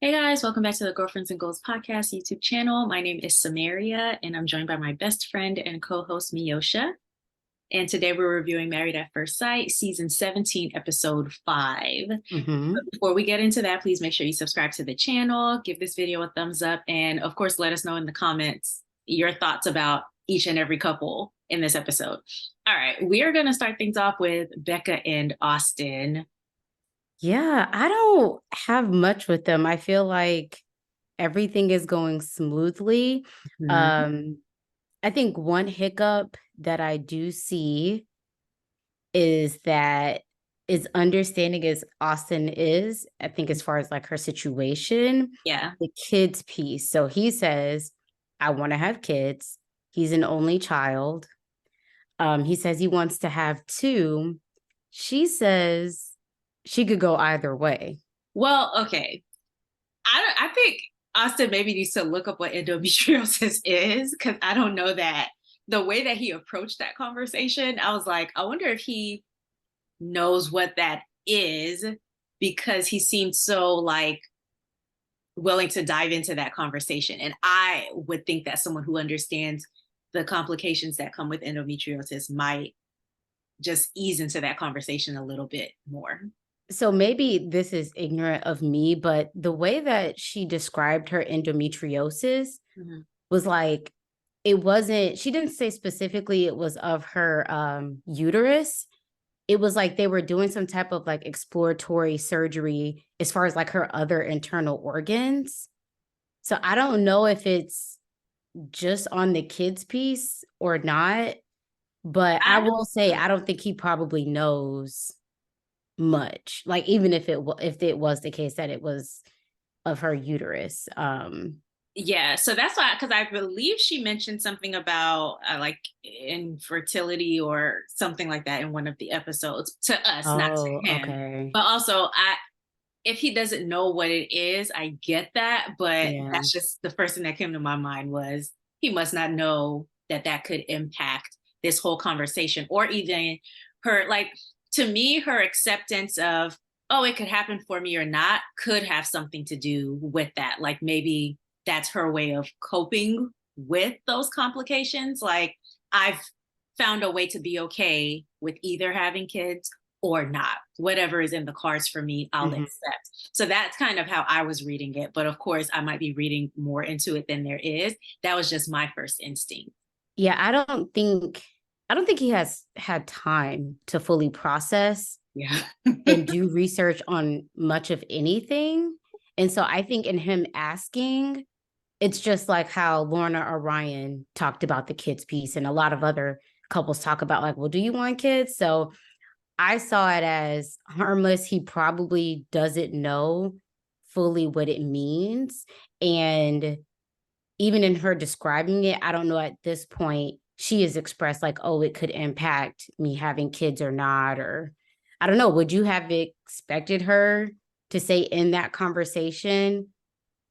Hey guys, welcome back to the Girlfriends and Goals podcast YouTube channel. My name is Samaria, and I'm joined by my best friend and co-host Miyosha. And today we're reviewing Married at First Sight, season 17, episode 5. Hmm. But before we get into that, please make sure you subscribe to the channel, give this video a thumbs up, and of course, let us know in the comments your thoughts about each and every couple in this episode. All right, we are going to start things off with Becca and Austin. Yeah, I don't have much with them. I feel like everything is going smoothly. Mhm. Um, I think one hiccup that I do see is that is understanding as Austin is, I think as far as like her situation, Yeah. the kids piece. So he says, I want to have kids. He's an only child. He says he wants to have two. She says she could go either way. Well, okay. I think Austin maybe needs to look up what endometriosis is because I don't know that the way that he approached that conversation, I was like, I wonder if he knows what that is because he seemed so like willing to dive into that conversation. And I would think that someone who understands the complications that come with endometriosis might just ease into that conversation a little bit more. So maybe this is ignorant of me, but the way that she described her endometriosis Mhm. was like it wasn't, she didn't say specifically it was of her uterus. It was like they were doing some type of like exploratory surgery as far as like her other internal organs. So I don't know if it's just on the kids piece or not, but I I will say I don't think he probably knows much. Like even if it was the case that it was of her uterus. Yeah, so that's why, because I believe she mentioned something about like infertility or something like that in one of the episodes to us, not Oh, to him. okay. But also, if he doesn't know what it is, I get that. But Yeah. that's just the first thing that came to my mind was he must not know that that could impact this whole conversation or even her, like, to me, her acceptance of, oh, it could happen for me or not, could have something to do with that. Like maybe that's her way of coping with those complications. Like I've found a way to be okay with either having kids or not. Whatever is in the cards for me, I'll Mhm. accept. So that's kind of how I was reading it. But of course, I might be reading more into it than there is. That was just my first instinct. Yeah, I don't think he has had time to fully process Yeah. and do research on much of anything. And so I think in him asking, it's just like how Lorna Orion talked about the kids piece and a lot of other couples talk about like, well, do you want kids? So I saw it as harmless. He probably doesn't know fully what it means. And even in her describing it, I don't know at this point, she has expressed like, oh, it could impact me having kids or not. Or I don't know. Would you have expected her to say in that conversation,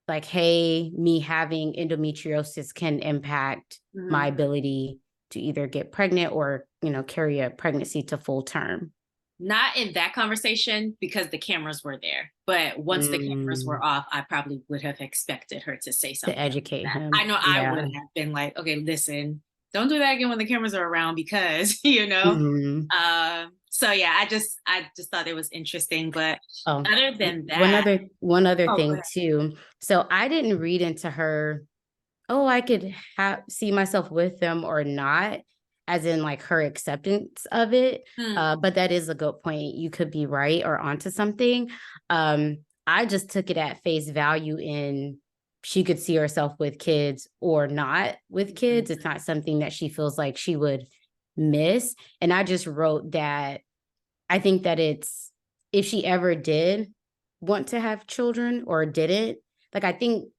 like, hey, me having endometriosis can impact my Mhm. ability to either get pregnant or, carry a pregnancy to full term? Not in that conversation because the cameras were there. But once the cameras Mm, were off, I probably would have expected her to say to something like educate that. him. I know I would Yeah. have been like, okay, listen, don't do that again when the cameras are around because, you know. Mhm. So yeah, I just thought it was interesting. But Oh, other than one that, other one other oh, go thing ahead. too. So I didn't read into her, oh, I could see myself with them or not, as in like her acceptance of it. Hmm. But that is a good point. You could be right or onto something. I just took it at face value in she could see herself with kids or not with kids. It's not something that she feels like she would miss. And I just wrote that I think that it's if she ever did want to have children or didn't, like I think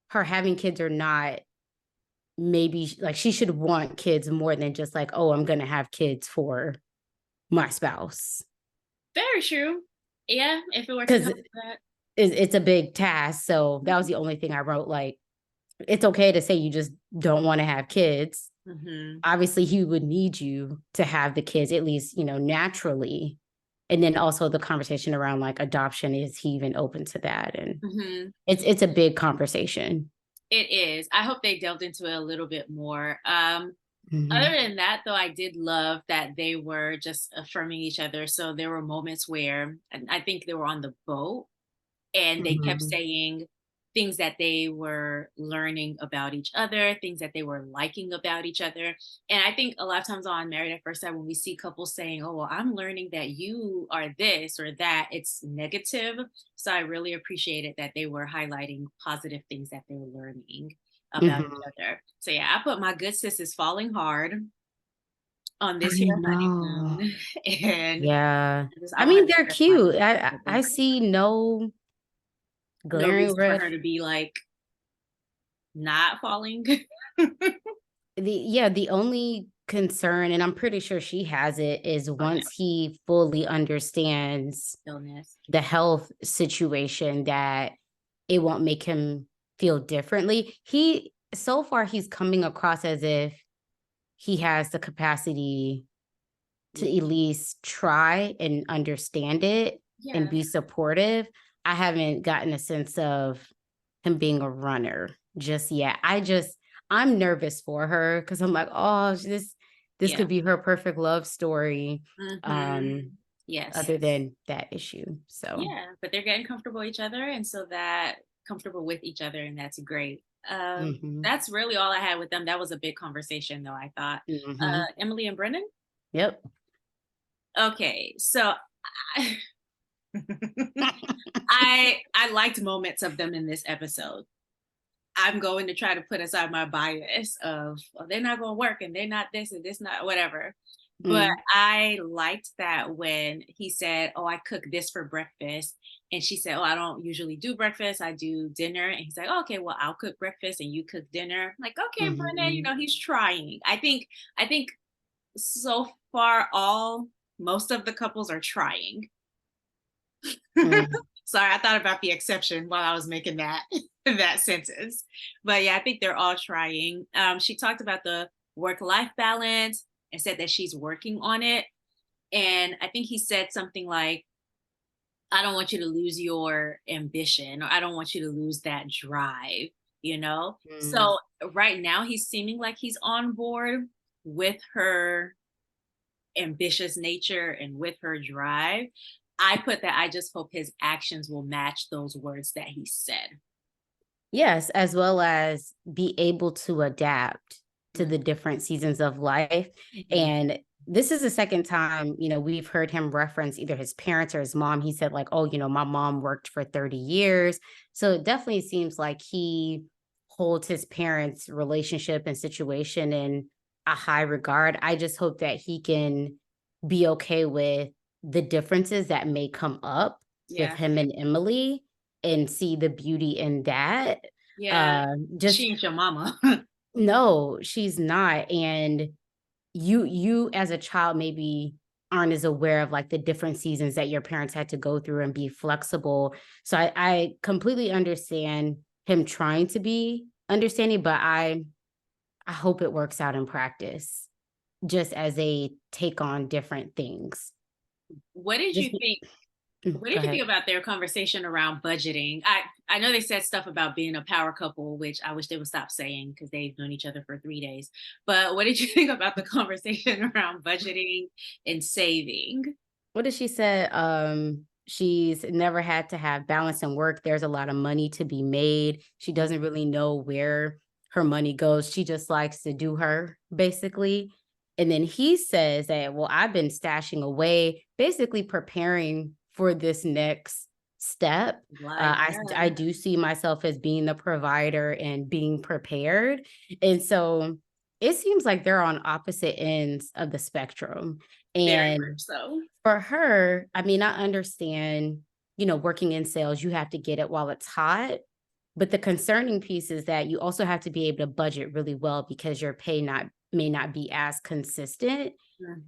her having kids or not, maybe like she should want kids more than just like, oh, I'm gonna have kids for my spouse. Very true. Yeah, if it were to Because come to that. it's a big task. So that was the only thing I wrote. Like, it's okay to say you just don't want to have kids. Mhm. Obviously, he would need you to have the kids, at least, naturally. And then also the conversation around like adoption, is he even open to that? And Mm-hmm. it's a big conversation. It is. I hope they delved into it a little bit more. Other Mm-hmm. than that, though, I did love that they were just affirming each other. So there were moments where, and I think they were on the boat, and they kept Mm-hmm. saying things that they were learning about each other, things that they were liking about each other. And I think a lot of times on Married at First Sight, when we see couples saying, "Oh, well, I'm learning that you are this or that," it's negative. So I really appreciated that they were highlighting positive things that they were learning about each Mm-hmm. other. So yeah, I put my good sis is falling hard on I this here know. honeymoon, and Yeah. I I don't have mean, to they're stress my cute. I over see no no glaring reason for red. her to be like not falling. The only concern, and I'm pretty sure she has it, is Oh yeah, once he fully understands illness. the health situation, that it won't make him feel differently. He so far he's coming across as if he has the capacity to Yeah. at least try and understand it and Yeah. be supportive. I haven't gotten a sense of him being a runner just yet. I'm nervous for her because I'm like, oh, this Yeah. could be her perfect love story. Hmm. Um, Yes. other than that issue. So Yeah, but they're getting comfortable with each other, and so that comfortable with each other, and that's great. mhm, That's really all I had with them. That was a big conversation, though. I thought. mhm. Emily and Brennan. Yep. Okay, so I, I liked moments of them in this episode. I'm going to try to put aside my bias of, oh, they're not going to work and they're not this and this not whatever. But Mm, I liked that when he said, "Oh, I cook this for breakfast," and she said, "Oh, I don't usually do breakfast. I do dinner." And he's like, oh, "Okay, well, I'll cook breakfast and you cook dinner." I'm like, okay, Brennan, mhm, he's trying. I think so far, all most of the couples are trying. mm. Sorry, I thought about the exception while I was making that that sentence. But yeah, I think they're all trying. She talked about the work-life balance and said that she's working on it. And I think he said something like, "I don't want you to lose your ambition, or I don't want you to lose that drive." Mm. So right now he's seeming like he's on board with her ambitious nature and with her drive. I put that I just hope his actions will match those words that he said. Yes, as well as be able to adapt to Mm, the different seasons of life. mm, And this is the second time, we've heard him reference either his parents or his mom. He said, like, oh, my mom worked for 30 years. So it definitely seems like he holds his parents' relationship and situation in a high regard. I just hope that he can be okay with the differences that may come up with yeah. him and Emily, and see the beauty in that. Yeah. Just She ain't your mama. no, she's not. And you as a child maybe aren't as aware of like the different seasons that your parents had to go through and be flexible. So I completely understand him trying to be understanding, but I hope it works out in practice just as they take on different things. what did Just you think What go did you ahead. think about their conversation around budgeting? I know they said stuff about being a power couple, which I wish they would stop saying because they've known each other for 3 days. But what did you think about the conversation around budgeting and saving? What did she say? She's never had to have balance and work. There's a lot of money to be made. She doesn't really know where her money goes. She just likes to do her, basically. And then he says that, well, I've been stashing away, basically preparing for this next step. Like, I yeah, do see myself as being the provider and being prepared. And so it seems like they're on opposite ends of the spectrum. very And much so. for her, I mean, I understand, working in sales, you have to get it while it's hot. But the concerning piece is that you also have to be able to budget really well because your pay not may not be as consistent.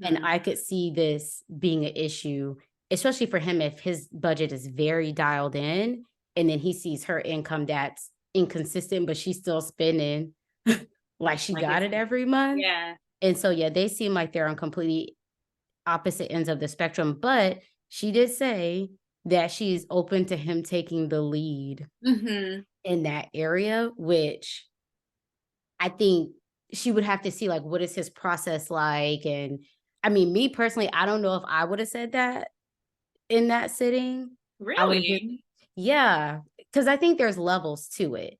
And Hmm. I could see this being an issue, especially for him if his budget is very dialed in and then he sees her income that's inconsistent, but she's still spending like she Like got it's it every month. yeah, And so, yeah, they seem like they're on completely opposite ends of the spectrum. But she did say that she's open to him taking the lead Mm-hmm. in that area, which I think she would have to see, like, what is his process like? And I mean, me personally, I don't know if I would have said that in that sitting. I would have been, Really? yeah, because I think there's levels to it.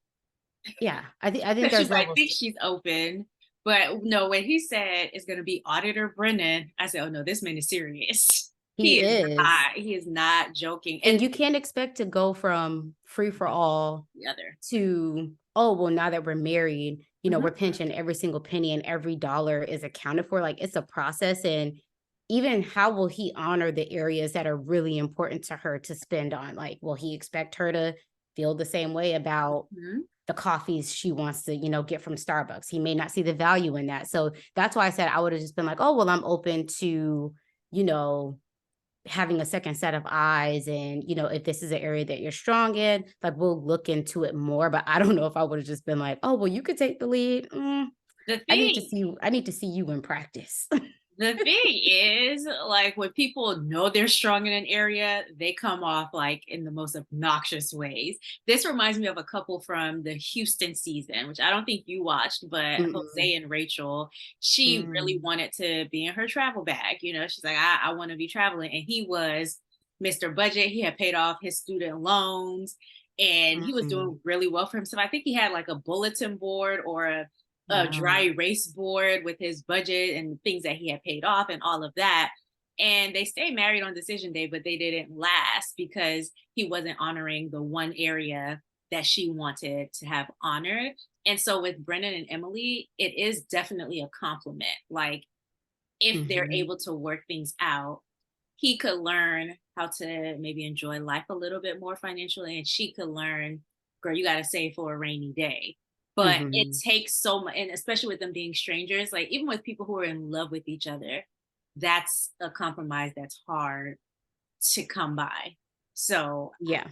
Yeah, I think Because she's there's like, I levels think to she's open. But no, when he said it's gonna be Auditor Brennan, I said, oh no, this man is serious. he is. He is not joking. And And you can't expect to go from free for all the other. to, oh, well, now that we're married, Mhm. we're pinching every single penny and every dollar is accounted for. Like, it's a process. And even how will he honor the areas that are really important to her to spend on? Like, will he expect her to feel the same way about Mhm. the coffees she wants to, get from Starbucks? He may not see the value in that. So that's why I said I would have just been like, oh, well, I'm open to, you know, having a second set of eyes. And if this is an area that you're strong in, like, we'll look into it more. But I don't know if I would have just been like, oh, well, you could take the lead. The I need to thing see you. I need to see you in practice. The thing is, like, when people know they're strong in an area, they come off like in the most obnoxious ways. This reminds me of a couple from the Houston season, which I don't think you watched, but Mm-mm. Jose and Rachel, she really Mm. wanted to be in her travel bag. She's like, I want to be traveling. And he was Mr. Budget. He had paid off his student loans and he was Mm. doing really well for himself. I think he had like a bulletin board or a dry Wow. erase board with his budget and things that he had paid off and all of that. And they stayed married on decision day, but they didn't last because he wasn't honoring the one area that she wanted to have honored. And so with Brennan and Emily, it is definitely a compliment. Like, if they're Mm-hmm. able to work things out, he could learn how to maybe enjoy life a little bit more financially, and she could learn, girl, you got to save for a rainy day. But it Mm-hmm. takes so much, and especially with them being strangers, like even with people who are in love with each other, that's a compromise that's hard to come by. So Yeah.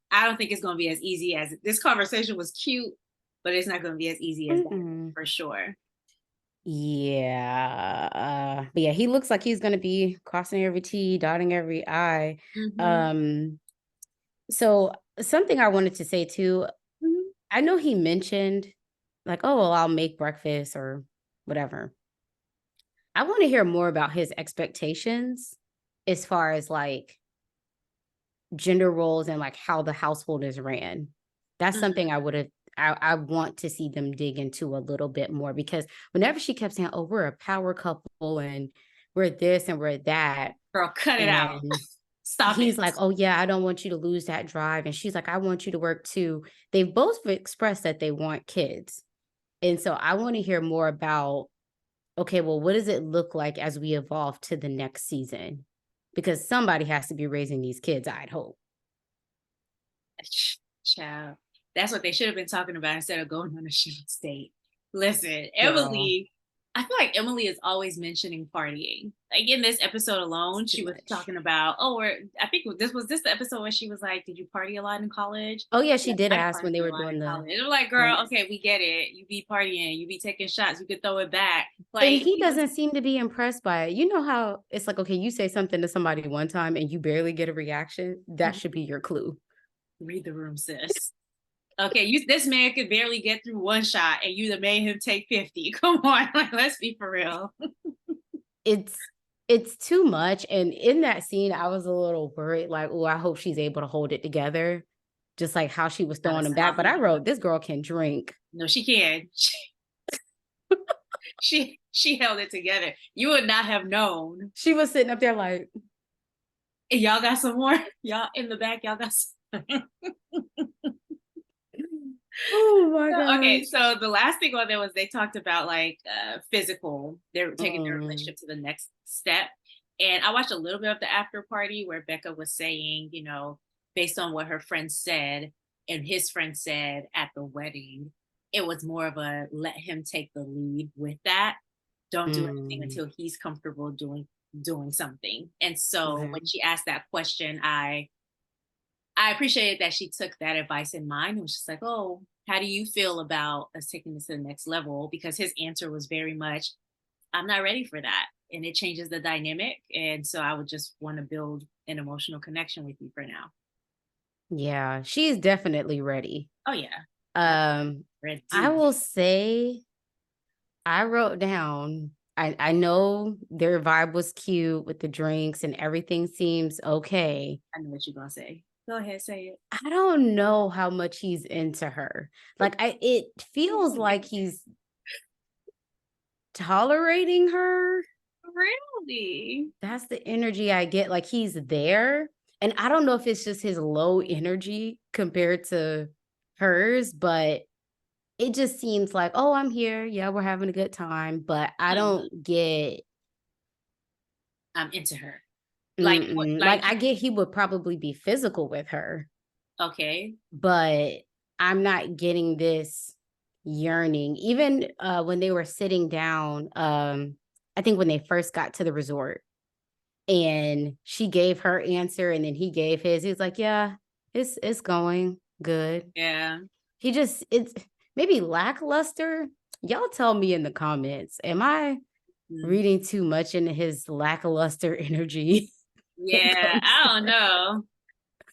I don't think it's going to be as easy as this conversation was cute, but it's not going to be as easy as that Mm-mm. for sure. Yeah. But yeah, he looks like he's gonna be crossing every T, dotting every I. Hmm. Um, so something I wanted to say too, Hmm. I know he mentioned like, oh, well, I'll make breakfast or whatever. I want to hear more about his expectations as far as like gender roles and like how the household is ran. That's something I want to see them dig into a little bit more, because whenever she kept saying, oh, we're a power couple and we're this and we're that. Girl, cut it out. And Stop it. he's like, oh, yeah, I don't want you to lose that drive. And she's like, I want you to work too. They've both expressed that they want kids. And so I want to hear more about, okay, well, what does it look like as we evolve to the next season? Because somebody has to be raising these kids, I'd hope. Child. That's what they should have been talking about instead of going on a shitty date. Listen, Girl, Emily, I feel like Emily is always mentioning partying. Like in this episode it's alone, too she was much. talking about, oh, I think this the episode where she was like, did you party a lot in college? Oh, yeah, she Yes, did I ask when they partied a were lot in doing the college. I'm like, girl, drinks. okay, we get it. You be partying, you be taking shots, you could throw it back. And Like he he was doesn't seem to be impressed by it. You know how it's like, okay, you say something to somebody one time and you barely get a reaction? That should be your clue. read the room, sis. Okay, this man could barely get through one shot and you made him take 50. Come on, like, let's be for real. It's it's too much. And in that scene, I was a little worried, like, oh, I hope she's able to hold it together, just like how she was Not a throwing him back. But I sloppy. wrote, this girl can drink. No, she can. She held it together. You would not have known. She was sitting up there like, Y'all got some more? Y'all in the back, y'all got some. oh my Okay, gosh. so the last thing on there was they talked about like physical. They're taking their Mm, relationship to the next step. And I watched a little bit of the after party where Becca was saying, based on what her friend said and his friend said at the wedding, it was more of a let him take the lead with that. Don't do anything mm, until he's comfortable doing something. And so when okay. she asked that question, I appreciated that she took that advice in mind and was just like, oh, how do you feel about us taking this to the next level? Because his answer was very much, I'm not ready for that. And it changes the dynamic. And so I would just want to build an emotional connection with you for now. Yeah, she's definitely ready. Oh yeah. I Ready. will say I wrote down, I know their vibe was cute with the drinks and everything seems okay. I know what you're gonna say. Go ahead, say it. I don't know how much he's into her. Like it feels like he's tolerating her. Really? That's the energy I get. Like he's there. And I don't know if it's just his low energy compared to hers, but it just seems like, oh, I'm here. Yeah, we're having a good time. But I Mhm. don't get I'm into her. Like what? mm-mm. Like Like I get he would probably be physical with her, okay. but I'm not getting this yearning. Even when they were sitting down, I think when they first got to the resort and she gave her answer and then he gave his, he was like, yeah, it's going good. Yeah. He just it's maybe lackluster. Y'all tell me in the comments, am I Mm. reading too much into his lackluster energy? It Yeah. comes I to don't her. know.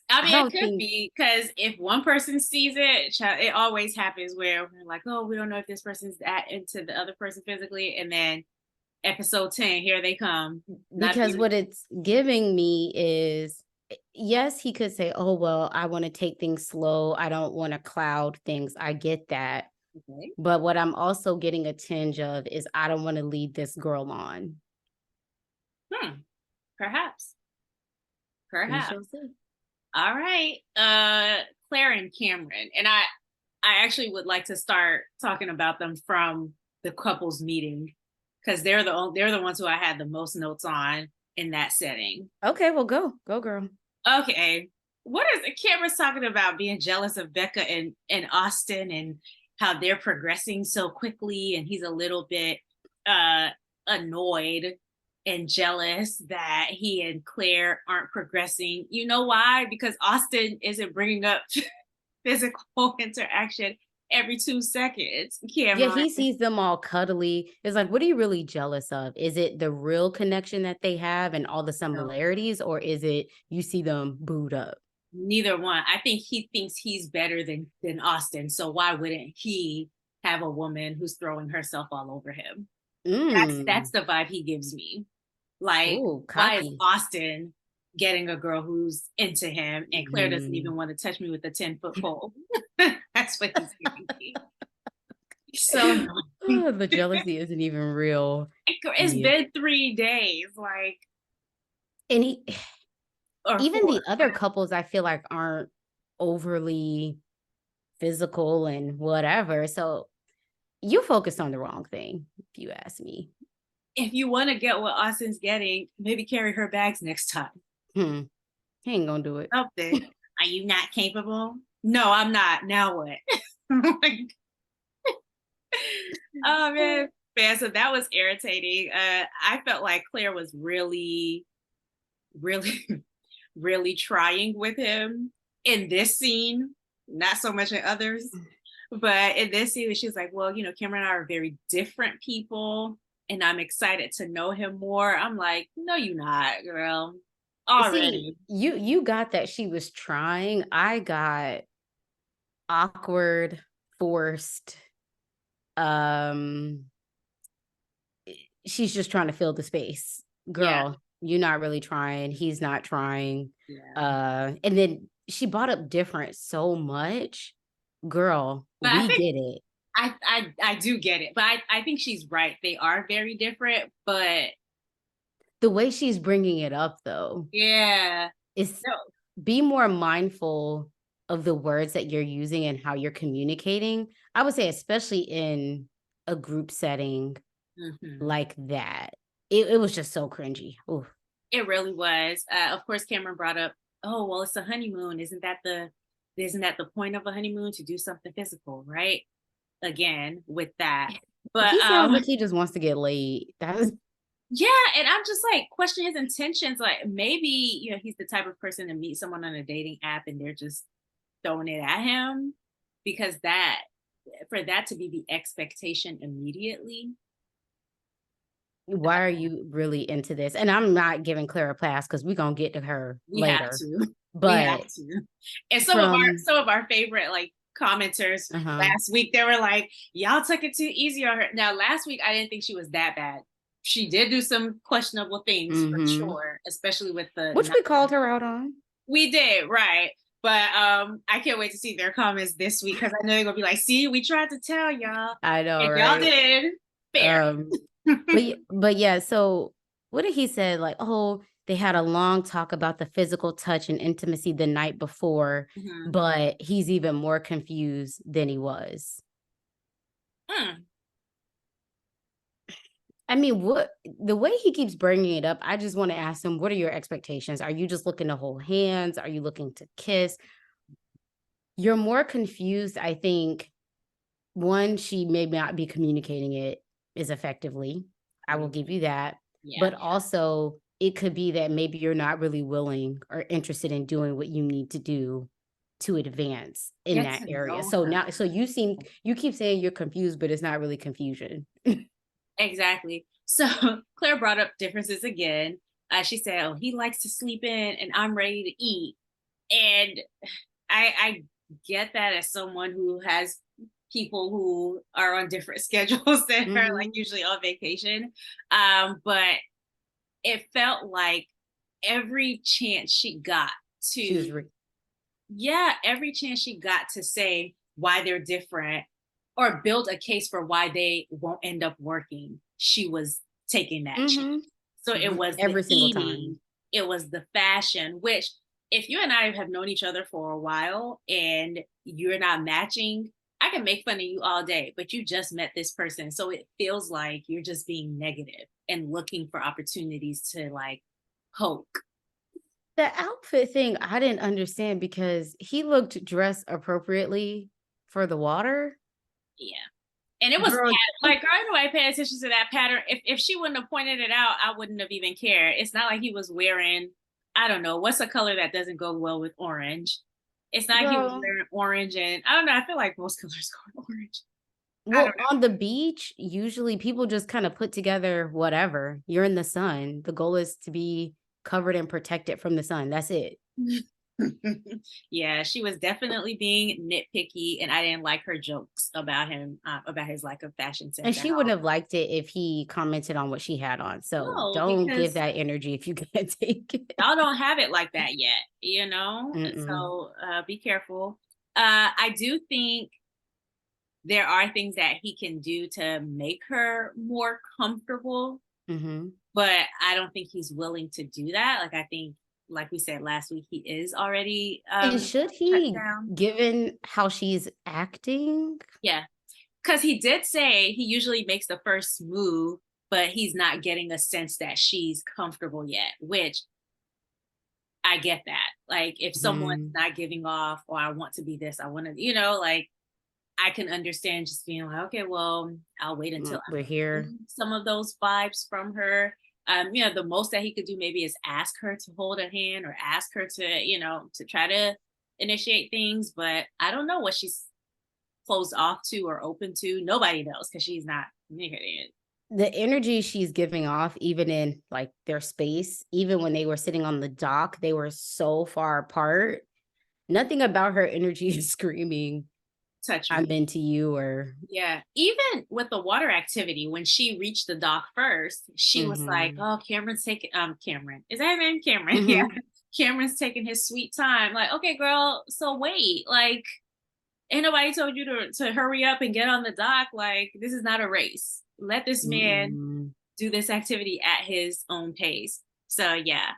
I I mean, it don't could think be because if one person sees it, it always happens where we're like, oh, we don't know if this person's that into the other person physically. And then episode 10, here they come. Not because even what it's giving me is yes, he could say, oh, well, I want to take things slow. I don't want to cloud things. I get that. okay. But what I'm also getting a tinge of is I don't want to lead this girl on. Hmm. Perhaps. We Perhaps. shall see. All right. Claire and Cameron. And I actually would like to start talking about them from the couples meeting because they're the ones who I had the most notes on in that setting. Okay, well, go, girl. Okay. What is Cameron's talking about being jealous of Becca and Austin and how they're progressing so quickly and he's a little bit uh annoyed and jealous that he and Claire aren't progressing. You know why? Because Austin isn't bringing up physical interaction every 2 seconds. Yeah, Cameron, he sees them all cuddly. It's like, what are you really jealous of? Is it the real connection that they have and all the no, similarities, or is it you see them booed up? neither one. I think he thinks he's better than Austin. So why wouldn't he have a woman who's throwing herself all over him? That's Mm. the vibe he gives me. Like, Oh, why is cocky. Austin getting a girl who's into him and Claire doesn't even Mm. want to touch me with a 10-foot pole? That's what he's giving me. So annoying. Oh, the jealousy isn't even real. It's Yeah. been 3 days, like, And he or even four. the other couples I feel like aren't overly physical and whatever. So you focused on the wrong thing, if you ask me. If you want to get what Austin's getting, maybe carry her bags next time. Hmm. He ain't gonna do it. Something. Are you not capable? No, I'm not. Now what? Like, oh man, so that was irritating. I felt like Claire was really, really, really trying with him in this scene, not so much in others. But in this scene, she was like, well, Cameron and I are very different people, and I'm excited to know him more. I'm like, no, you're not, girl. See, Already. you got that she was trying. I got awkward, forced. Um, she's just trying to fill the space. Yeah. Girl, you're not really trying. He's not trying. Yeah. And then she brought up different so much. Girl, But I we think get it. I do get it. But I think she's right. They are very different. But The way she's bringing it up, though, yeah. is No. be more mindful of the words that you're using and how you're communicating. I would say, especially in a group setting Mhm. like that. It was just so cringy. Ooh. It really was. Of course, Cameron brought up, oh, well, it's a honeymoon. Isn't that the point of a honeymoon to do something physical, right? Again, with that. But He sounds like he just wants to get laid. That's yeah, and I'm just like questioning his intentions. Like maybe, he's the type of person to meet someone on a dating app and they're just throwing it at him because for that to be the expectation immediately, Why are you really into this? And I'm not giving Claire a pass because we're gonna get to her We have later. to. We have But to. And from some of our favorite like commenters uh-huh. last week, they were like, y'all took it too easy on her. Now, last week I didn't think she was that bad. She did do some questionable things for Mm-hmm. sure, especially with Which the we called her out on. we did, right. But I can't wait to see their comments this week because I know they're gonna be like, see, we tried to tell y'all. I know, And y'all right? did. Fair. Um, but yeah, so what did he say? Like, oh, they had a long talk about the physical touch and intimacy the night before, Mhm. but he's even more confused than he was. Mm. I mean, what the way he keeps bringing it up, I just want to ask him, what are your expectations? Are you just looking to hold hands? Are you looking to kiss? You're more confused, I think. One, she may not be communicating it as effectively. I will give you that. Yeah. But also, it could be that maybe you're not really willing or interested in doing what you need to do to advance in Get that to area. know So her. now, so you keep saying you're confused, but it's not really confusion. Exactly. So Claire brought up differences again. She said, "Oh, he likes to sleep in, and I'm ready to eat." And I get that as someone who has people who are on different schedules than her, like Mhm. usually on vacation. But it felt like every chance she got She was to, yeah, every chance she got to say why they're different or build a case for why they won't end up working, she was taking that chance. Mhm. So it was the Every single eating, time. it was the fashion, which if you and I have known each other for a while and you're not matching, I can make fun of you all day, but you just met this person. So it feels like you're just being negative and looking for opportunities to like poke. The outfit thing, I didn't understand because he looked dressed appropriately for the water. Yeah. And it was Girl, like, girl, nobody paying attention to that pattern. If she wouldn't have pointed it out, I wouldn't have even cared. It's not like he was wearing, I don't know, what's a color that doesn't go well with orange? It's not like he was girl. wearing orange, and I don't know. I feel like most colors go with orange. I don't Well, on the beach, usually people just kind of put together whatever. You're in the sun. The goal is to be covered and protected from the sun. That's it. know. Yeah, she was definitely being nitpicky, and I didn't like her jokes about his lack of fashion And sense at she wouldn't all. have liked it if he commented on what she had on. So No, don't give because that energy if you can't take it. y'all don't have it like that yet, you know? Mm-mm. So be careful. I do think there are things that he can do to make her more comfortable, Mm-hmm. but I don't think he's willing to do that. Like I think, like we said last week, he is already And should cut he, down. given how she's acting? Yeah. Because he did say he usually makes the first move, but he's not getting a sense that she's comfortable yet, which I get that. Like if someone's Mhm. not giving off, or I want to be this, I want to, like I can understand just being like, okay, well, I'll wait until We're I'm here. getting some of those vibes from her. The most that he could do maybe is ask her to hold a hand or ask her to, to try to initiate things. But I don't know what she's closed off to or open to. Nobody knows because she's not communicating it. The energy she's giving off, even in like their space, even when they were sitting on the dock, they were so far apart. Nothing about her energy is screaming, Touch I'm me. into you or Yeah. Even with the water activity, when she reached the dock first, she was like, mhm. oh, Cameron's taking Cameron. Is that his name? Cameron. Yeah. Mhm. Cameron's taking his sweet time. Like, okay, girl, so wait. Like, ain't nobody told you to hurry up and get on the dock. Like, this is not a race. Let this man Mm-mm. do this activity at his own pace. So yeah.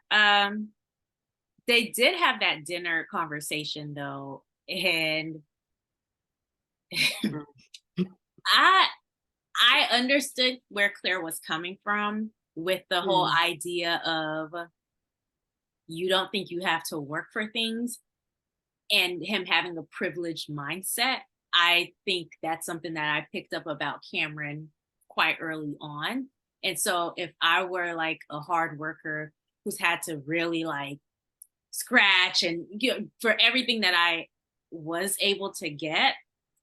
They did have that dinner conversation though. And I I understood where Claire was coming from with the whole Mm. idea of you don't think you have to work for things and him having a privileged mindset. I think that's something that I picked up about Cameron quite early on. And so if I were like a hard worker who's had to really like scratch and for everything that I was able to get,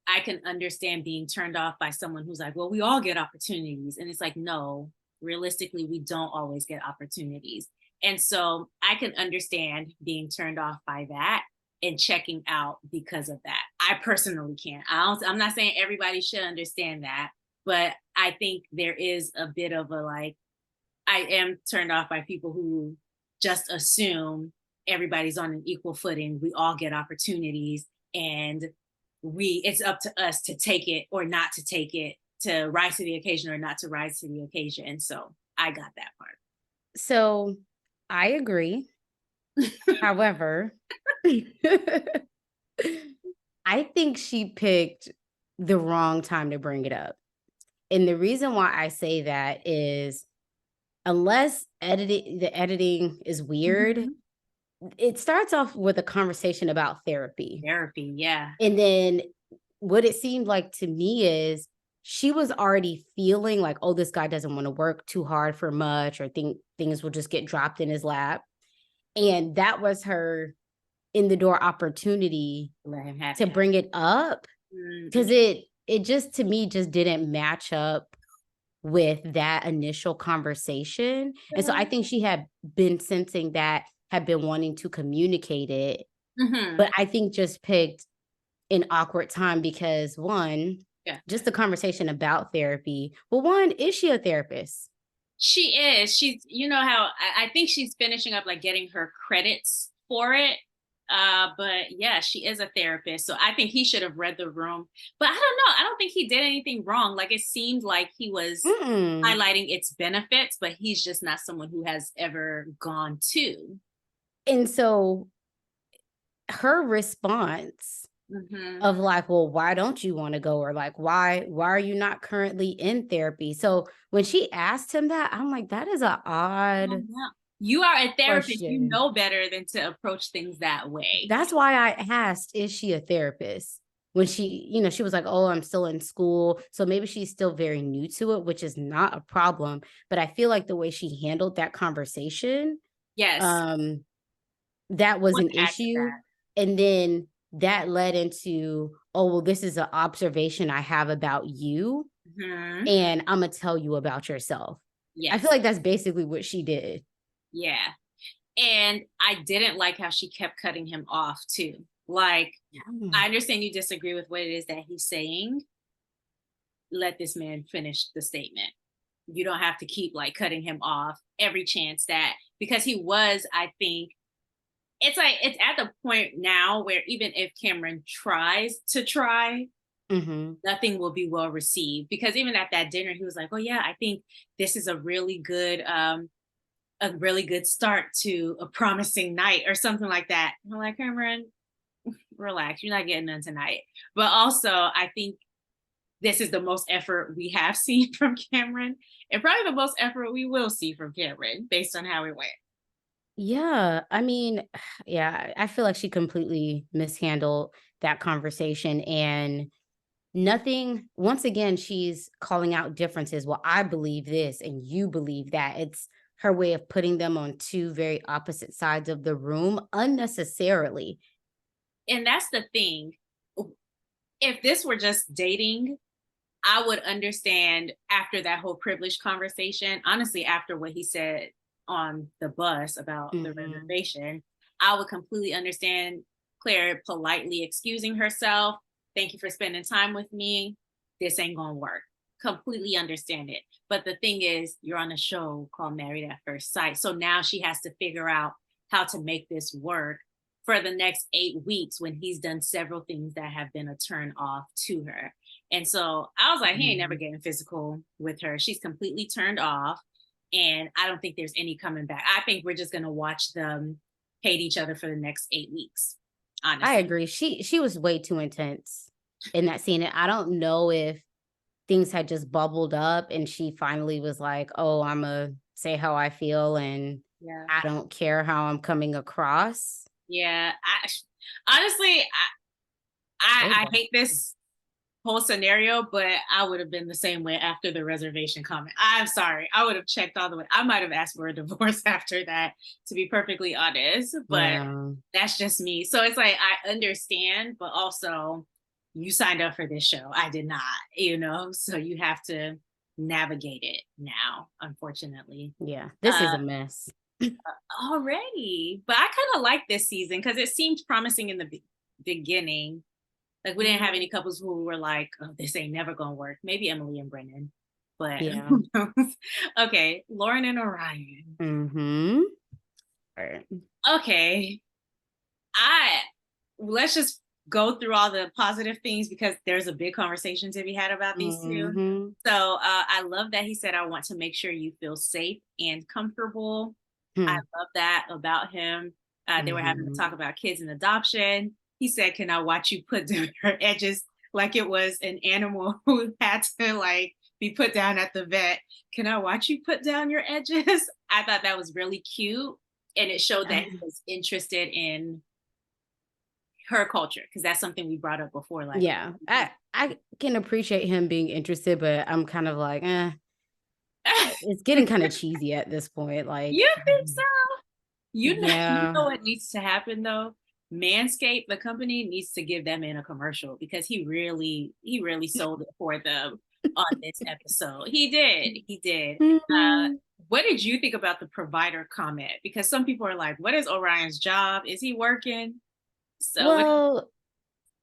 I can understand being turned off by someone who's like, well, we all get opportunities. And it's like, no, realistically, we don't always get opportunities. And so I can understand being turned off by that and checking out because of that. I personally can't. I'm not saying everybody should understand that, but I think there is a bit of a like, I am turned off by people who just assume everybody's on an equal footing. We all get opportunities, and it's up to us to take it or not to take it, to rise to the occasion or not to rise to the occasion. So I got that part. So I agree. However, I think she picked the wrong time to bring it up. And the reason why I say that is unless the editing is weird, Mhm. it starts off with a conversation about therapy. Therapy, yeah. And then what it seemed like to me is she was already feeling like, oh, this guy doesn't want to work too hard for much, or think things will just get dropped in his lap. And that was her in the door opportunity Let him have to it. bring it up, because Mhm. it just to me just didn't match up with that initial conversation. And so I think she had been sensing that, had been wanting to communicate it, Mhm. but I think just picked an awkward time because one, Yeah. just the conversation about therapy. Well, one, is she a therapist? She is. She's, you know how I think she's finishing up like getting her credits for it. But yeah, she is a therapist. So I think he should have read the room. But I don't know. I don't think he did anything wrong. Like it seemed like he was Mm-mm. highlighting its benefits, but he's just not someone who has ever gone to. And so her response Hmm. of like, well, why don't you want to go? Or like, why are you not currently in therapy? So when she asked him that, I'm like, that is an odd You are a therapist. You question. know better than to approach things that way. That's why I asked, is she a therapist? When she, she was like, oh, I'm still in school. So maybe she's still very new to it, which is not a problem. But I feel like the way she handled that conversation, Yes. um, that was Want an to add to issue. that. And then that led into, oh, well, this is an observation I have about you, Hmm. and I'm going to tell you about yourself. I feel Yes. like that's basically what she did. Yeah. And I didn't like how she kept cutting him off too. Like, Yeah. I understand you disagree with what it is that he's saying. Let this man finish the statement. You don't have to keep like cutting him off every chance that, because he was, I think, it's like it's at the point now where even if Cameron tries to try, Hmm. nothing will be well received. Because even at that dinner, he was like, "Oh yeah, I think this is a really good start to a promising night," or something like that. And I'm like, Cameron, relax, you're not getting none tonight. But also, I think this is the most effort we have seen from Cameron, and probably the most effort we will see from Cameron based on how it went. Yeah, I mean, yeah, I feel like she completely mishandled that conversation, and nothing, once again, she's calling out differences. Well, I believe this and you believe that. It's her way of putting them on two very opposite sides of the room unnecessarily. And that's the thing. If this were just dating, I would understand after that whole privilege conversation. Honestly, after what he said on the bus about the Mhm. reservation, I would completely understand Claire politely excusing herself. Thank you for spending time with me. This ain't gonna work. Completely understand it. But the thing is, you're on a show called Married at First Sight. So now she has to figure out how to make this work for the next 8 weeks when he's done several things that have been a turn off to her. And so I was like, he ain't never Mhm. getting physical with her. She's completely turned off. And I don't think there's any coming back. I think we're just gonna watch them hate each other for the next 8 weeks, I honestly. agree. She was way too intense in that scene. And I don't know if things had just bubbled up and she finally was like, "Oh, I'm gonna say how I feel and Yeah. I don't care how I'm coming across." Yeah. Honestly, So I bad. hate this whole scenario, but I would have been the same way after the reservation comment. I'm sorry. I would have checked all the way. I might have asked for a divorce after that, to be perfectly honest, but Yeah. that's just me. So it's like, I understand, but also you signed up for this show. I did not, so you have to. navigate it now, unfortunately. Yeah, this is a mess. Already. But I kind of like this season because it seemed promising in the beginning. Like we didn't have any couples who were like, oh, this ain't never gonna work. Maybe Emily and Brennan. But Yeah. who knows? Okay, Lauren and Orion. Mm-hmm. Right. Okay. I let's just go through all the positive things because there's a big conversation to be had about these two. Mm-hmm. So I love that he said, I want to make sure you feel safe and comfortable. I Hmm. love that about him. They were having to Mm-hmm. talk about kids and adoption. He said, can I watch you put down your edges like it was an animal who had to like be put down at the vet? Can I watch you put down your edges? I thought that was really cute. And it showed that he was interested in her culture because that's something we brought up before. Like, Yeah, I can appreciate him being interested, but I'm kind of like, it's getting kind of cheesy at this point. Like, you think so? You yeah. know what needs to happen though? Manscaped, the company, needs to give them in a commercial because he really sold it for them on this episode. He did. Mhm. What did you think about the provider comment? Because some people are like, what is Orion's job? Is he working? So what Well,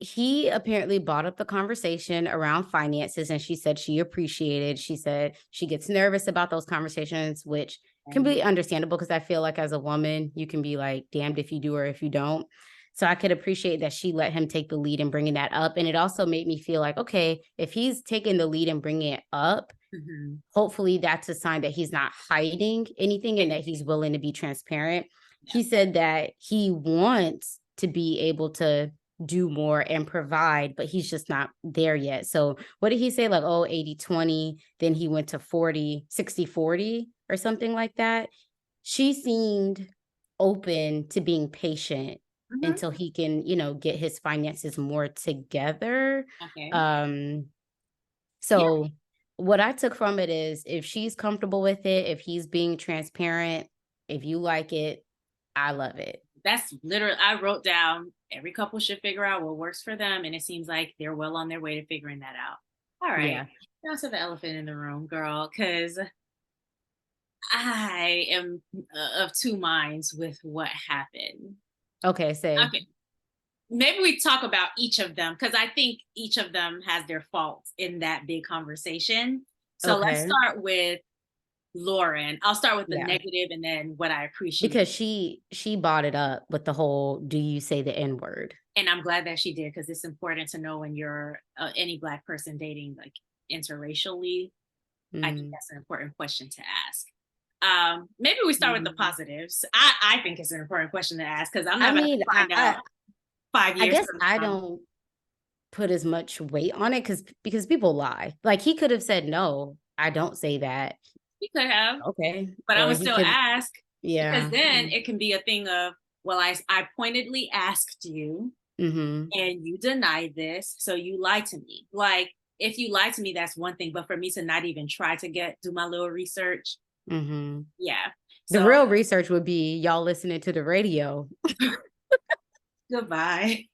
he apparently brought up the conversation around finances, and she said she appreciated. She said she gets nervous about those conversations, which can be understandable because I feel like as a woman, you can be like damned if you do or if you don't. So I could appreciate that she let him take the lead in bringing that up. And it also made me feel like, okay, if he's taking the lead and bringing it up, Mhm. hopefully that's a sign that he's not hiding anything and that he's willing to be transparent. He said that he wants to be able to do more and provide, but he's just not there yet. So what did he say? Like, oh, 80-20, then he went to 40-60-40 or something like that. She seemed open to being patient Mhm. until he can, get his finances more together. Okay. Um, Yeah, so what I took from it is if she's comfortable with it, if he's being transparent, if you like it, I love it. that's literally, I wrote down every couple should figure out what works for them. And it seems like they're well on their way to figuring that out. All right. Yeah. Now to the elephant in the room, girl, because I am of two minds with what happened. Okay, say. Okay. Maybe we talk about each of them because I think each of them has their faults in that big conversation. So let's Okay. start with Lauren. I'll start with the Yeah. negative and then what I appreciate. Because she bought it up with the whole do you say the N word? And I'm glad that she did because it's important to know when you're any Black person dating like interracially. I think Mm. that's an important question to ask. Maybe we start with the Mhm. positives. I think it's an important question to ask because I'm I not about to mean, find out five I years guess from I now. don't put as much weight on it because people lie. Like he could have said no, I don't say that. He could have, Okay. but I'm Or gonna he still could, ask because yeah. then it can be a thing of, well, I pointedly asked you Mm-hmm. and you denied this, so you lied to me. Like if you lied to me, that's one thing, but for me to not even try to do my little research, Mm-hmm. yeah. The So real research would be y'all listening to the radio goodbye.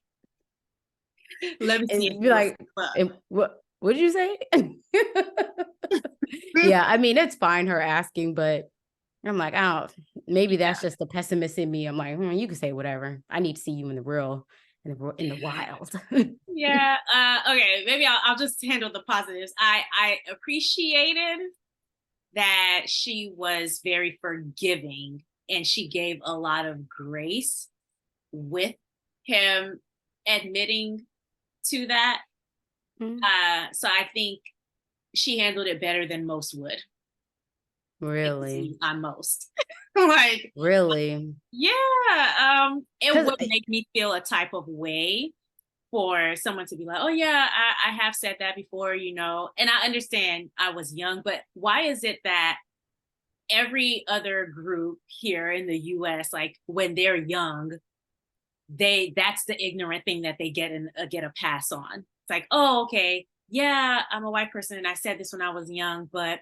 Let me see if and be you listen. like, and what did you say? Yeah, I mean, it's fine her asking, but I'm like, oh, maybe Yeah. that's just the pessimist in me. I'm like, you can say whatever. I need to see you in the real, in the wild. Yeah. Okay. Maybe I'll just handle the positives. I appreciated that she was very forgiving and she gave a lot of grace with him admitting to that. Mm. So I think she handled it better than most would. Really, On most. Like, really, yeah. It because would make me feel a type of way for someone to be like, oh yeah, I have said that before, and I understand I was young, but why is it that every other group here in the US, like when they're young, that's the ignorant thing that they get a pass on. It's like, oh, okay, yeah, I'm a white person and I said this when I was young, but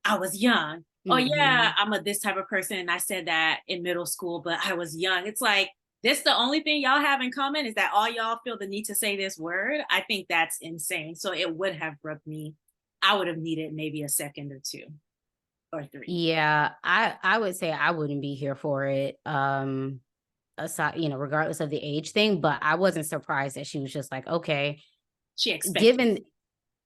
I was young. Oh yeah, hmm I'm a this type of person and I said that in middle school, but I was young. It's like this the only thing y'all have in common is that all y'all feel the need to say this word. I think that's insane. So it would have rubbed me I would have needed maybe a second or two or three. Yeah, I would say I wouldn't be here for it. Aside, regardless of the age thing, but I wasn't surprised that she was just like, okay, She expected given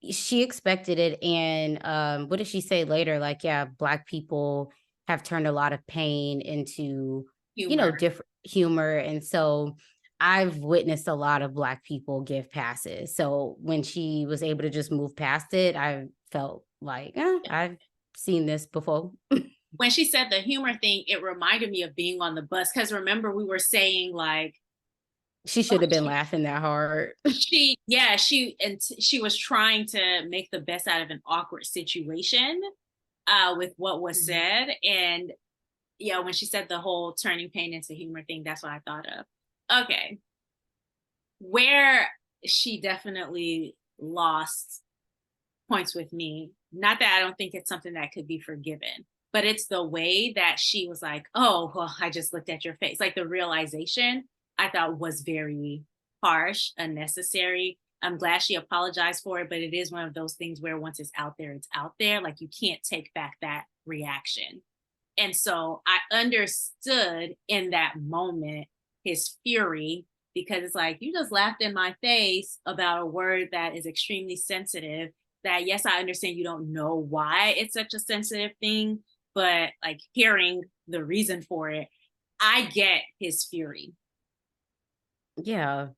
she expected it. And what did she say later? Like, yeah, Black people have turned a lot of pain into, humor. different humor. And so I've witnessed a lot of Black people give passes. So when she was able to just move past it, I felt like, I've seen this before. When she said the humor thing, it reminded me of being on the bus. Because remember, we were saying like, She oh, should have been laughing that hard. she was trying to make the best out of an awkward situation with what was Mhm. said. And yeah, when she said the whole turning pain into humor thing, that's what I thought of. Okay. Where she definitely lost points with me. Not that I don't think it's something that could be forgiven, but it's the way that she was like, oh, well, I just looked at your face. Like the realization I thought was very harsh, unnecessary. I'm glad she apologized for it, but it is one of those things where once it's out there, it's out there. Like you can't take back that reaction. And so I understood in that moment his fury because it's like, you just laughed in my face about a word that is extremely sensitive. That, yes, I understand you don't know why it's such a sensitive thing, but like hearing the reason for it, I get his fury. Yeah,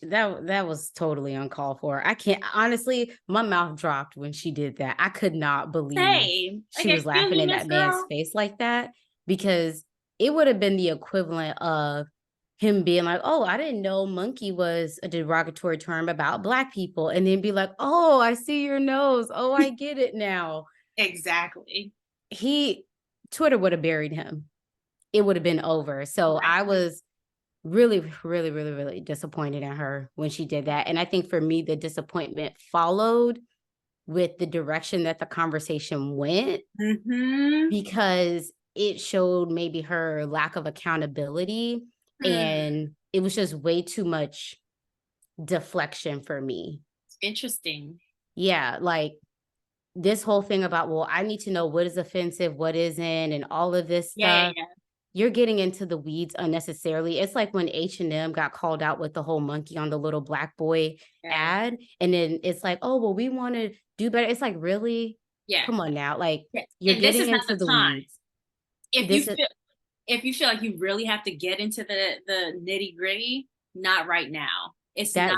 that was totally uncalled for. I can't honestly, my mouth dropped when she did that. I could not believe Same. Like, she was excuse laughing me, in Miss that man's Girl. face like that because it would have been the equivalent of him being like, "Oh, I didn't know monkey was a derogatory term about Black people," and then be like, "Oh, I see your nose. Oh, I get it now." Exactly. He Twitter would have buried him. It would have been over. So I Right. was really, really, really, really disappointed in her when she did that. And I think for me, the disappointment followed with the direction that the conversation went Mm-hmm. because it showed maybe her lack of accountability. Hmm. And it was just way too much deflection for me. Interesting. Yeah, like this whole thing about, well, I need to know what is offensive, what isn't, and all of this Yeah, yeah, stuff. yeah. You're getting into the weeds unnecessarily. It's like when H&M got called out with the whole monkey on the little Black boy Yeah. ad. And then it's like, oh, well, we want to do better. It's like, really? Yeah. Come on now. Like, Yes. you're And this getting is not into the the time. weeds. If you This is feel if you feel like you really have to get into the nitty gritty, not right now. It's not. that.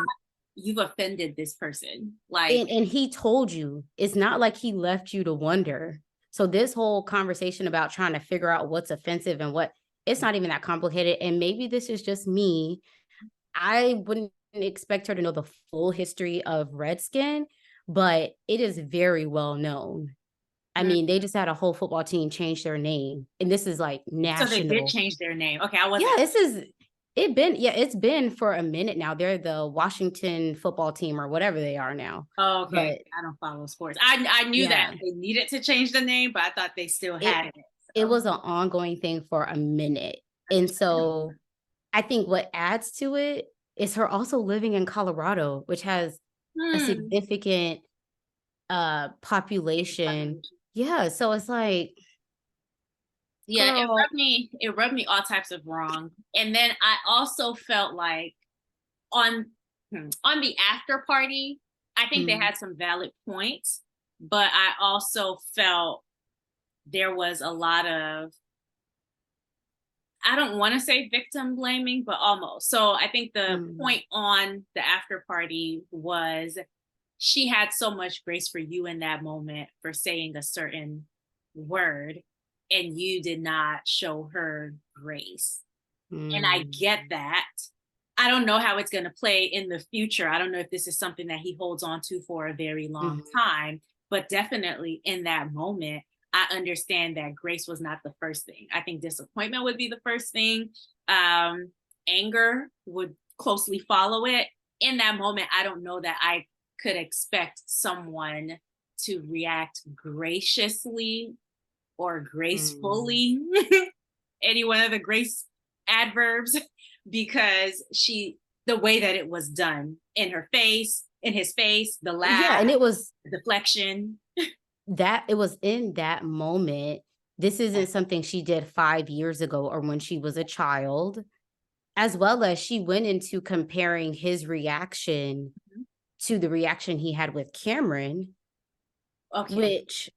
You've offended this person. Like, And he told you, it's not like he left you to wonder. So this whole conversation about trying to figure out what's offensive and what, it's not even that complicated. And maybe this is just me. I wouldn't expect her to know the full history of Redskin, but it is very well known. I mm. mean, they just had a whole football team change their name, and this is like So they did national. change their name. Okay, I Yeah, wasn't. it's been for a minute now. They're the Washington football team or whatever they are now. Oh, okay, But I don't follow sports. I knew that yeah, they needed to change the name, but I thought they still it had it. it So was an ongoing thing for a minute. And so I think what adds to it is her also living in Colorado, which has a hmm. significant population. Yeah, so it's like, Yeah, girl. it rubbed me all types of wrong. And then I also felt like on on the after party, I think they Mm, had some valid points, but I also felt there was a lot of, I don't want to say victim blaming, but almost. So I think the mm, point on the after party was she had so much grace for you in that moment for saying a certain word, and you did not show her grace. And I mm, get that. I don't know how it's going to play in the future. I don't know if this is something that he holds on to for a very long mhm, time, but definitely in that moment, I understand that grace was not the first thing. I think disappointment would be the first thing. Um, Anger would closely follow it. In that moment, I don't know that I could expect someone to react graciously or mm, gracefully, any one of the grace adverbs, because the way that it was done in her face, in his face, the Yeah, laugh, and it was the deflection. it was in that moment. This isn't something she did 5 years ago or when she was a child, as well as she went into comparing his reaction to the reaction he had with Cameron, Okay. which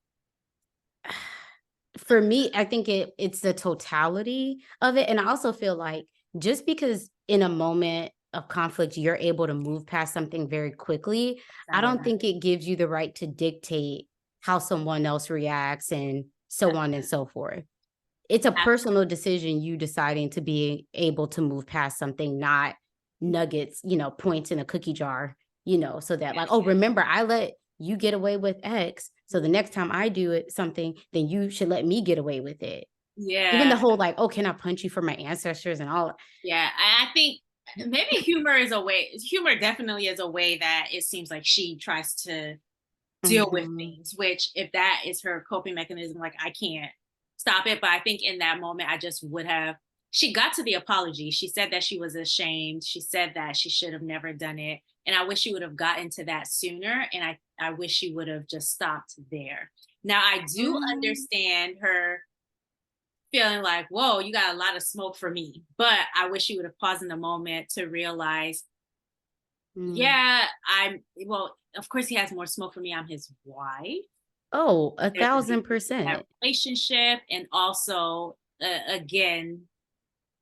for me, I think it's the totality of it. And I also feel like just because in a moment of conflict, you're able to move past something very quickly, I don't think it gives you the right to dictate how someone else reacts and so on and so forth. It's a personal decision, you deciding to be able to move past something, not nuggets, points in a cookie jar, so that like, oh, remember, I let you get away with X. So the next time I do something, then you should let me get away with it. Even Yeah. the whole like, oh, can I punch you for my ancestors and all? Yeah. I think maybe humor definitely is a way that it seems like she tries to deal with Mhm. things, which if that is her coping mechanism, like I can't stop it. But I think in that moment, I just would have, she got to the apology. She said that she was ashamed. She said that she should have never done it. And I wish she would have gotten to that sooner. And I wish she would have just stopped there. Now, I do Mhm. understand her feeling like, whoa, you got a lot of smoke for me. But I wish she would have paused in the moment to realize, Mm. yeah, well, of course he has more smoke for me. I'm his wife. Oh, a There's a thousand difference in that percent. relationship, and also, again,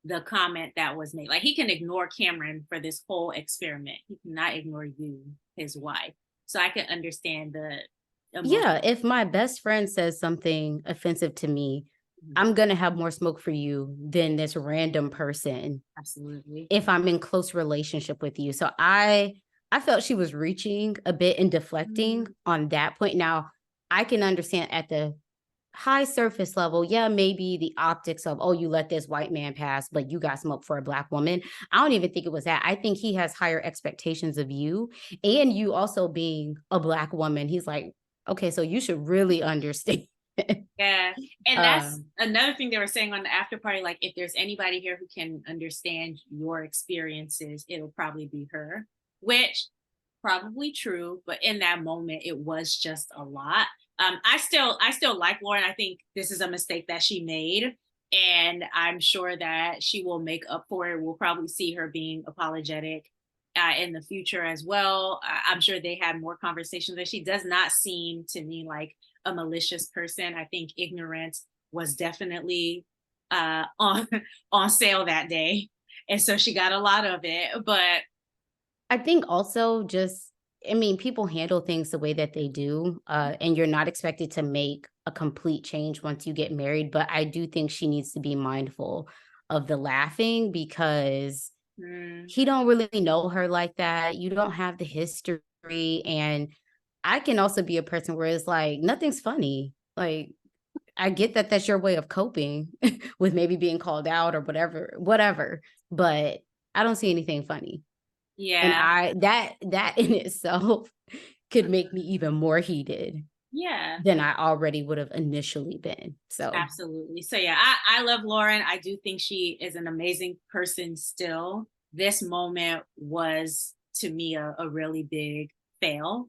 the comment that was made. Like he can ignore Cameron for this whole experiment. He cannot ignore you, his wife. So I can understand the emotion. Yeah, if my best friend says something offensive to me, Mhm. I'm gonna have more smoke for you than this random person Absolutely. if I'm in close relationship with you. So I felt she was reaching a bit and deflecting Mhm. on that point. Now, I can understand at the high surface level, yeah, maybe the optics of, oh, you let this white man pass, but you got smoke for a black woman. I don't even think it was that. I think he has higher expectations of you and you also being a black woman. He's like, okay, so you should really understand. Yeah. And that's um, another thing they were saying on the after party. Like, if there's anybody here who can understand your experiences, it'll probably be her, which probably true. But in that moment, it was just a lot. I still like Lauren. I think this is a mistake that she made. And I'm sure that she will make up for it. We'll probably see her being apologetic in the future as well. I'm sure they had more conversations, but she does not seem to me like a malicious person. I think ignorance was definitely on on sale that day, and so she got a lot of it. But I think also just, I mean, people handle things the way that they do, and you're not expected to make a complete change once you get married. But I do think she needs to be mindful of the laughing because mm, he don't really know her like that. You don't have the history. And I can also be a person where it's like, nothing's funny. Like, I get that that's your way of coping with maybe being called out or whatever. But I don't see anything funny. And yeah, I that in itself could make me even more heated yeah, than I already would have initially been. So, absolutely. So yeah, I love Lauren. I do think she is an amazing person. Still, this moment was to me a really big fail,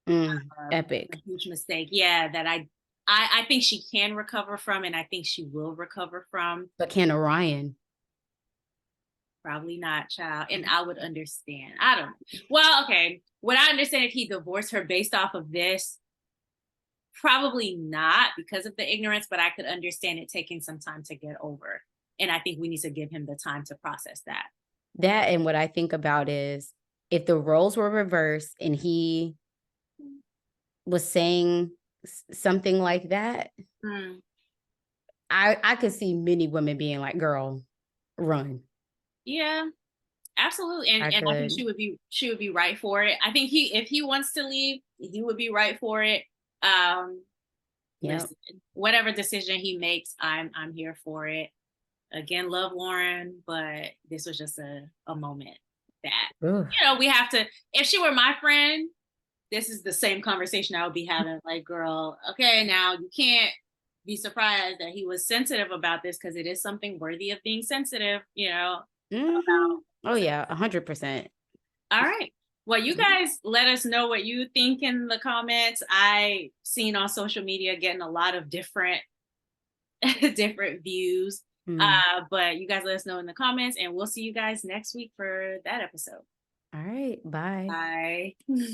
a epic. huge mistake. Yeah, that I think she can recover from, and I think she will recover from. But can Orion? Probably not, child. And I would understand. I don't know. Well, okay. Would I understand if he divorced her based off of this? Probably not because of the ignorance, but I could understand it taking some time to get over. And I think we need to give him the time to process that. That and what I think about is if the roles were reversed and he was saying something like that, Mm, I could see many women being like, "Girl, run." yeah, absolutely. And I I think could. she would be right for it. I think he if he wants to leave, he would be right for it. Um, Yep. Listen, whatever decision he makes, I'm here for it. Again, love Lauren, but this was just a moment that, Ugh. we have to, if she were my friend, this is the same conversation I would be having. Like, girl, okay, now you can't be surprised that he was sensitive about this because it is something worthy of being sensitive, about. Oh yeah, 100%. All right. Well, you guys let us know what you think in the comments. I seen on social media getting a lot of different different views. Mm. But you guys let us know in the comments, and we'll see you guys next week for that episode. All right. Bye. Bye.